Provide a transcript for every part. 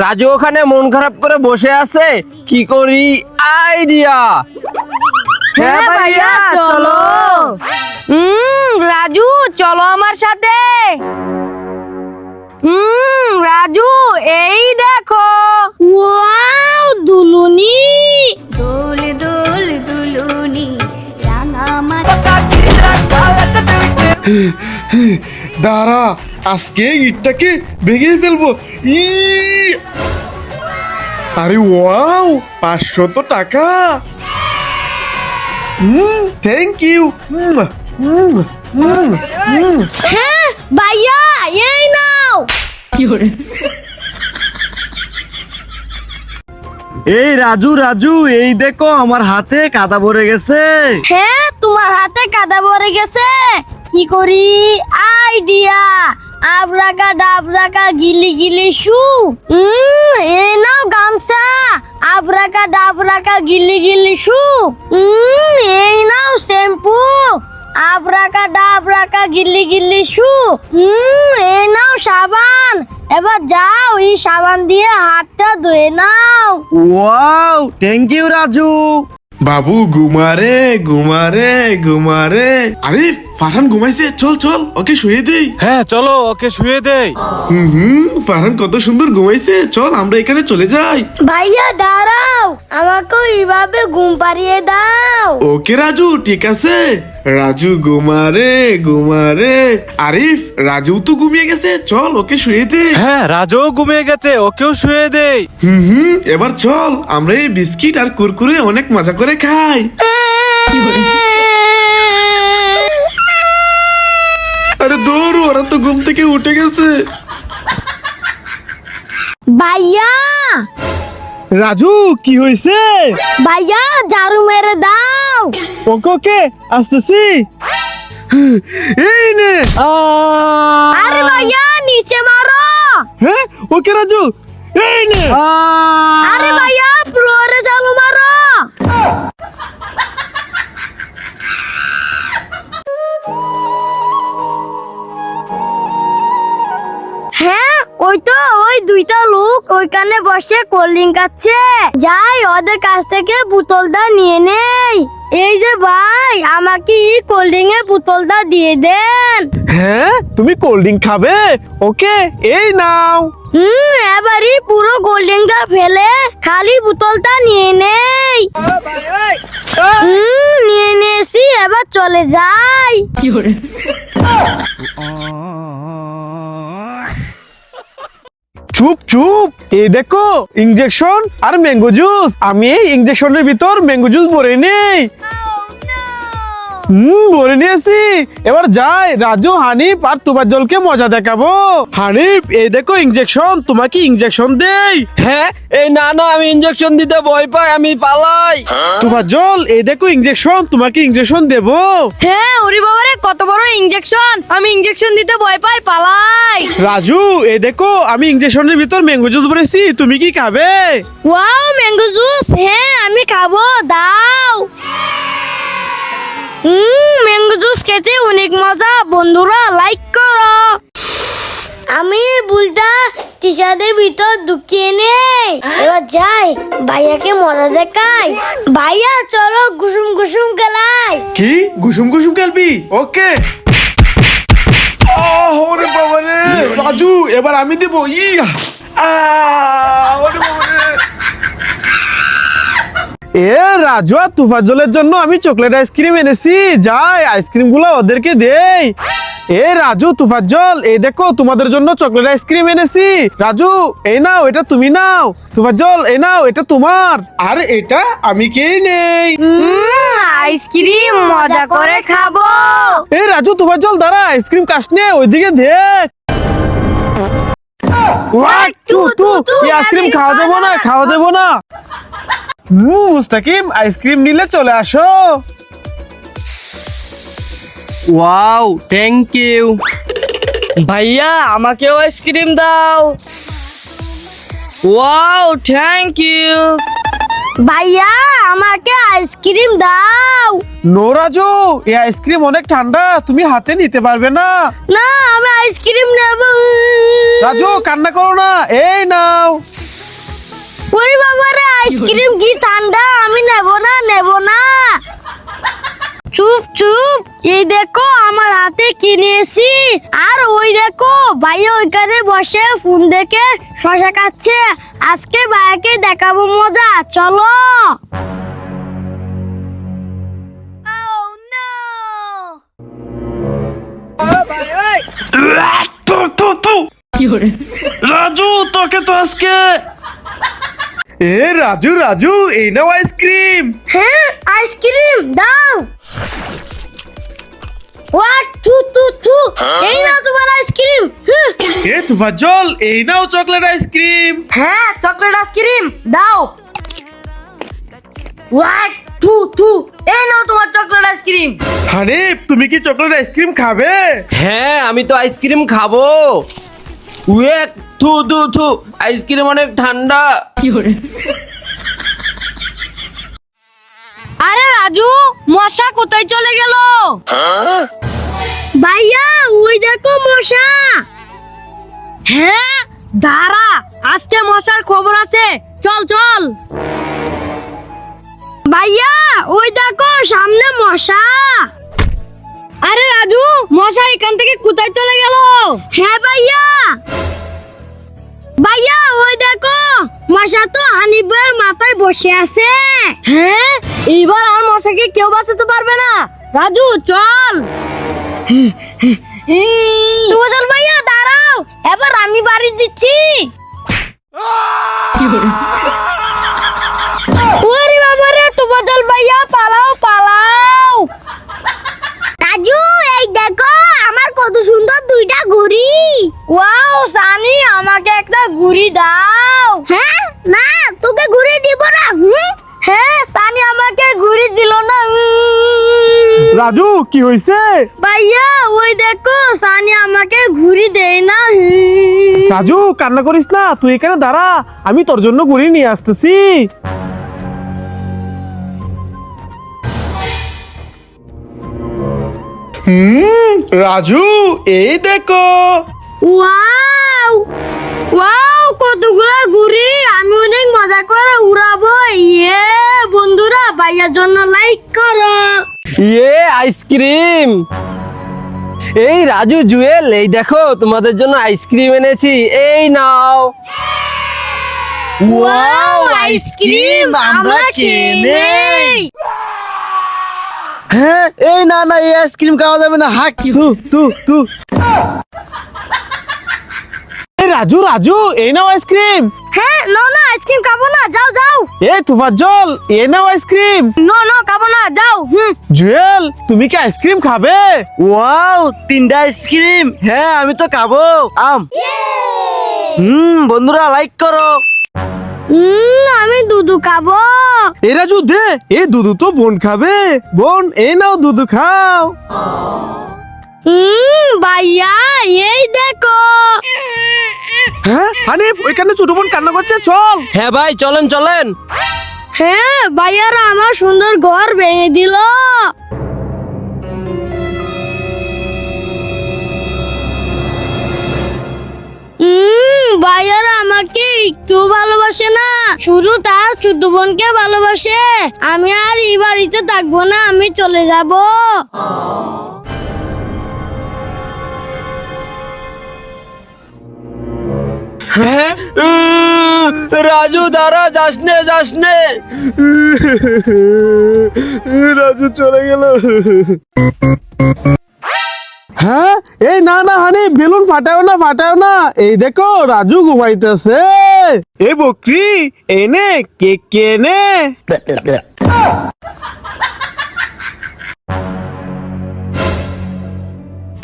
রাজু ওখানে মন খারাপ করে বসে আছে, কি করি আইডিয়া। হ্যাঁ ভাইয়া চলো। রাজু চলো আমার সাথে। রাজু এই দেখো, ওয়াও দুলুনি, দোল দোল দুলুনি রাঙা দাঁড়া, আজকে ইটটাকে ভেঙে ফেলবো। ই আরে ওয়াও, 500 টাকা। Thank you. হ্যাঁ ভাইয়া এই নাও। এই রাজু রাজু, এই দেখো আমার হাতে কাদা ভরে গেছে। হ্যাঁ তোমার হাতে কাদা ভরে গেছে, কি করি আইডিয়া। আবরাকা ডাবরাকা গিলি গিলি শু। এই নাও গামছা, আবরাকা ডাবরাকা গিলি গিলি শু। এই নাও শ্যাম্পু, আবরাকা ডাবরাকা গিলি গিলি শু। এই নাও সাবান, এবার যাও এই সাবান দিয়ে হাতটা ধুয়ে নাও। Wow, thank you Raju. বাবু ঘুমারে ঘুমারে ঘুমারে। আরে ফারহান ঘুমাইছে, চল চল ওকে শুয়ে দেই। হ্যাঁ চলো ওকে শুয়ে দেই। ফারহান কত সুন্দর ঘুমাইছে, চল আমরা এখানে চলে যাই। ভাইয়া দাঁড়াও, আমাকেও এইভাবে ঘুম পাড়িয়ে দাও। ওকে রাজু, ঠিক আছে। রাজু ঘুমারে ঘুমারে। আরিফ, রাজু তো ঘুমিয়ে গেছে, চল ওকে শুয়ে দে। হ্যাঁ রাজু ঘুমিয়ে গেছে, ওকেও শুয়ে দেই। এবার চল আমরা এই বিস্কিট আর কুরকুরে অনেক মজা করে খাই। আরে দৌড়, ওরা তো ঘুম থেকে উঠে গেছে। ভাইয়া রাজু কি হয়েছে? ভাইয়া ঝাড়ু মেরে দাও। ওকে ওকে, আসতেছি। এই নে। আরে ভাইয়া নিচে মারো। হ্যাঁ ওকে রাজু, এই নে। আরে ভাইয়া ফ্লোরে ঝাড়ু মারো। হ্যাঁ ওই তো ওই দুইটা লোক ওইখানে বসে কোল্ড ড্রিঙ্ক খাচ্ছে। যাই ওদের কাছ থেকে বোতলটা নিয়ে নেই। এই যে ভাই, আমাকে এই কোল্ড ড্রিঙ্ক এর বোতলটা দিয়ে দেন। হ্যাঁ তুমি কোল্ড ড্রিঙ্ক খাবে? ওকে এই নাও। এবারই পুরো কোল্ড ড্রিঙ্কটা ফেলে খালি বোতলটা নিয়ে নেই। নিয়ে নিয়েছি, এবার চলে যাই। চুপ চুপ, এই দেখো ইনজেকশন আর ম্যাঙ্গো জুস। আমি এই ইনজেকশনের ভিতর ম্যাঙ্গো জুস ভরে নেই। ভরে নিয়েছি। এবার যাই রাজু, হানিফ আর তুফাজ্জলকে মজা দেখাবো। হানিফ, এই দেখো ইনজেকশন, তোমাকে ইনজেকশন দেই। হ্যাঁ এই না না, আমি ইনজেকশন দিতে ভয় পাই, আমি পালাই। তুফাজ্জল, এই দেখো ইনজেকশন, তোমাকে ইনজেকশন দেবো। হ্যাঁ ওরে বাবারে, কত বড় ইনজেকশন, আমি ইনজেকশন দিতে ভয় পাই, পালাই। রাজু, এই দেখো আমি ইনজেকশনের ভিতর ম্যাঙ্গো জুস ভরেছি, তুমি কি খাবে? ওয়াও ম্যাঙ্গো জুস, হ্যাঁ আমি খাবো, দাও। ম্যাঙ্গো জুস খেতে অনেক মজা, বন্ধুরা লাইক করো। আমি বুলটা টিশার্টের ভিতর ঢুকিয়ে নেই। এবার যাই ভাইয়াকে মজা দেখাই। ভাইয়া চলো কুসুম কুসুম খেলাই। কি গুসুম গুসুম খেলবি? ওকে। ওরে বাবা রে রাজু, এবার আমি দেব। ওরে বাবা রে। এ রাজু আর তুফাজ্জলের জন্য আমি চকলেট আইসক্রিম এনেছি, যাই আইসক্রিম গুলো ওদেরকে দেই। এ রাজু তুফাজ্জল, এই দেখো তোমাদের জন্য চকলেট আইসক্রিম এনেছি। রাজু এই নাও, এটা তুমি নাও। তুফাজ্জল এই নাও, এটা তোমার। আর এটা আমি খেয়ে নেই। আইসক্রিম মজা করে খাবো। এই রাজু তুফাজ্জল দাঁড়া, আইসক্রিম কাশ নে, ওইদিকে দেখ। এই আইসক্রিম খাওয়া দেবো না, খাওয়া দেবো না। মুস্তাকিম, আইসক্রিম নিলে চলে আসো। Wow thank you. ভাইয়া আমাকেও আইসক্রিম দাও। Wow thank you. ভাইয়া আমাকে আইসক্রিম দাও। নো রাজু, এই আইসক্রিম অনেক ঠান্ডা, তুমি হাতে নিতে পারবে না। না আমি আইসক্রিম নেব। রাজু কান্না করো না, এই নাও। ওরে বাবা রে, আইসক্রিম কি ঠান্ডা, আমি নেব না নেব না। চুপ চুপ, এই দেখো আমার হাতে কিনেছি। আর ওই দেখো ভাইয়া ওইখানে বসে ফোন দেখে শশা খাচ্ছে। আজকে ভাইয়াকে দেখাবো মজা, চলো। রাজু তোকে তো আজকে এ রাজু রাজু এই নাও আইসক্রিম। হ্যাঁ আইসক্রিম দাও। ওয়াট থু থু থু, এই নাও তোমার আইসক্রিম। এ তুফাজ্জল এই নাও চকলেট আইসক্রিম। হ্যাঁ চকলেট আইসক্রিম দাও। ওয়াট থু থু, এই নাও তোমার চকলেট আইসক্রিম। হানিফ তুমি কি চকলেট আইসক্রিম খাবে? হ্যাঁ আমি তো আইসক্রিম খাবো। উয়েক থু থু থু, আইসক্রিম অনেক ঠান্ডা। আরে রাজু, মশা কোথায় চলে গেল? ভাইয়া ওই দেখো মশা। হ্যাঁ দাঁড়া, আজকে মশার খবর আছে, চল চল। ভাইয়া ওই দেখো সামনে মশা। আরে রাজু, মশা এখান থেকে কোথায় চলে গেল? হ্যাঁ ভাইয়া। ভাইয়া ওই দেখো মশা তো হানিফ ভাইয়ের মাথায় বসে আছে। হ্যাঁ এইবার আর মশাকে কেউ বাঁচাতে পারবে না। রাজু চল। তুফাজ্জল ভাইয়া দাঁড়াও, এবার আমি বাড়ি দিচ্ছি। ওরে বাবা রে, তুফাজ্জল ভাইয়া পালাও পালাও। রাজু এই দেখো আমার কত সুন্দর দুইটা ঘুড়ি। ওয়াও সানি, আমাকে একটা ঘুড়ি দাও। হ্যাঁ না, তোকে ঘুড়ি দিব না। হ্যাঁ সানি আমাকে ঘুড়ি দিল না। রাজু কি হয়েছে? ভাইয়া ওই দেখো সানি আমাকে ঘুড়ি দেয় না। রাজু কান্না করিস না, তুই এখানে দাঁড়া, আমি তোর জন্য ঘুড়ি নিয়ে আসতেছি। রাজু এই দেখো। ওয়াও ওয়াও, কতগুলো ঘুড়ি, আমি অনেক মজা করে উড়াবো। ইয়ে বন্ধুরা, ভাইয়ার জন্য লাইক করো। ইয়ে আইসক্রিম। এই রাজু জুয়েল, এই দেখো তোমাদের জন্য আইসক্রিম এনেছি, এই নাও। ওয়াও আইসক্রিম, আমরা খেয়ে নেই। হ্যাঁ এই না না, এই আইসক্রিম খাওয়া যাবে না, হাক তু তু তু। রাজু রাজু এই নাও আইসক্রিম। হ্যাঁ নো না, আইসক্রিম খাবো না, যাও যাও। এ তুফাজ্জল এই নাও আইসক্রিম। নো নো, খাবো না, যাও। জুয়েল তুমি কি আইসক্রিম খাবে? ওয়াও 3টা আইসক্রিম। হ্যাঁ আমি তো খাবো। বন্ধুরা লাইক করো। আমি দুধু খাবো। এ রাজু দে, এ দুধু তো বোন খাবে। বোন এই নাও দুধু খাও। ভাইয়া এই দেখো। হ্যাঁ হানিফ ওইখানে ছোট বোন কান্না করছে, চল। হ্যাঁ ভাই চলেন চলেন। হ্যাঁ ভাইয়ারা আমার সুন্দর ঘর ভেঙে দিল। ভাইয়ারা আমাকে একটু ভালোবাসে না, শুধু তার ছোট বোনকে ভালোবাসে। আমি আর এই বাড়িতে থাকবো না, আমি চলে যাব। হ্যাঁ রাজু দাঁড়া, যাসনে যাসনে। রাজু চলে গেল। হ্যাঁ এই না না হানিফ, বেলুন ফাটাও না ফাটাও না, এই দেখো রাজু ঘুমাইতেছে। এ বকরি এনে কেক কে নে।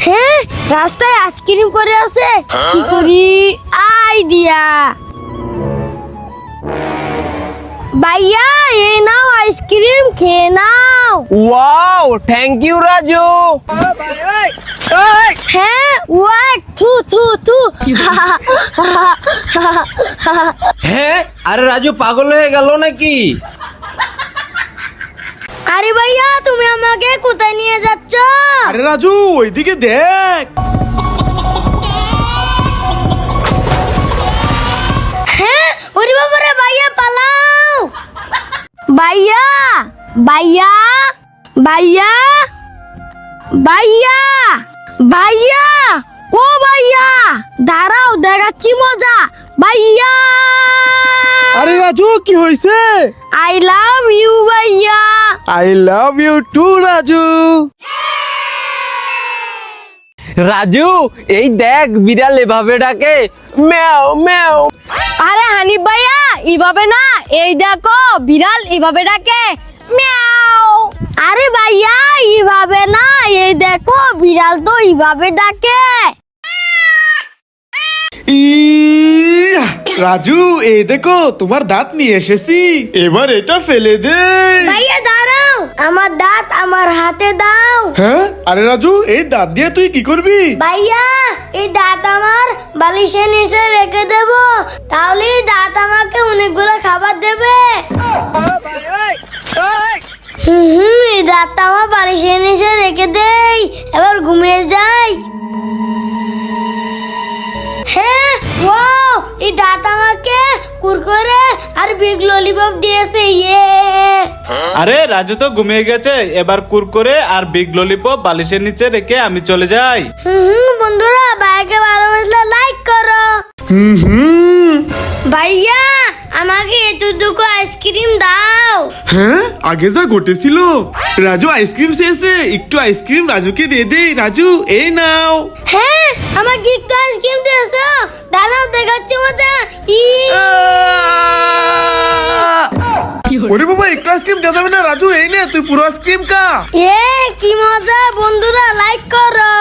হ্যাঁ রাস্তায় আইসক্রিম করে আছে, কি করি? আইডিয়া। ভাইয়া এই নাও আইসক্রিম, খেয়ে নাও। Wow thank you Raju. হ্যাঁ ওয়াক থু থু থু। হ্যাঁ আরে রাজু পাগল হয়ে গেল নাকি? আরে ভাইয়া তুমি আমাকে কোথায় নিয়ে যাচ্ছ? আরে রাজু ওইদিকে দেখ। হ্যাঁ ওরে বাবা রে, ভাইয়া ভাইয়া ভাইয়া ভাইয়া ও ভাইয়া দাঁড়াও দেখাচ্ছি মজা ভাইয়া আরে রাজু কি হয়েছে? আই লাভ ইউ ভাইয়া I love you too Raju. Raju এই দেখ বিড়াল এভাবে ডাকে ম্যাও ম্যাও। আরে হানিফ ভাইয়া এইভাবে না, এই দেখো বিড়াল এইভাবে ডাকে মিয়াও। আরে ভাইয়া এইভাবে না, এই দেখো বিড়াল তো এইভাবে ডাকে। ইয়া, রাজু এই দেখো তোমার দাঁত নিয়ে এসেছি, এবার এটা ফেলে দে। ভাইয়া দাঁড়াও, আমার দাঁত আমার হাতে দাও। হ্যাঁ আরে রাজু এই দাঁত দিয়ে তুই কি করবি? ভাইয়া এই দাঁত আমার বালিশের নিচে রেখে দেব, তাহলে এই দাঁত আমাকে অনেকগুলো খাবার দেবে। এই দাঁতটা আমার বালিশের নিচে রেখে দেই, এবার ঘুমিয়ে যাই। হ্যাঁ ওয়াও, এই দাঁত আমাকে কুরকুরে আর বিগ ললিপপ দিয়েছে। ইয়ে আরে রাজু তো ঘুমিয়ে গেছে, এবার কুরকুরে আর বিগ ললিপপ বালিশের নিচে রেখে আমি চলে যাই। বন্ধুরা ভাইকে ভালোবাসলে লাইক করো। ভাইয়া আমাকে এতটুকু আইসক্রিম দাও। হ্যাঁ আগে যা ঘটেছিল, রাজু আইসক্রিম চেয়েছে, একটু আইসক্রিম রাজুকে দিয়ে দে। রাজু এই নাও। হ্যাঁ আমাকে একটু আইসক্রিম দিয়েছো, দাঁড়াও দেখাচ্ছি মজা। ওরে বাবা একটু আইসক্রিম দেওয়া যাবে না রাজু, এই নে তুই পুরো আইসক্রিম খা। কি মজা, বন্ধুরা লাইক করো।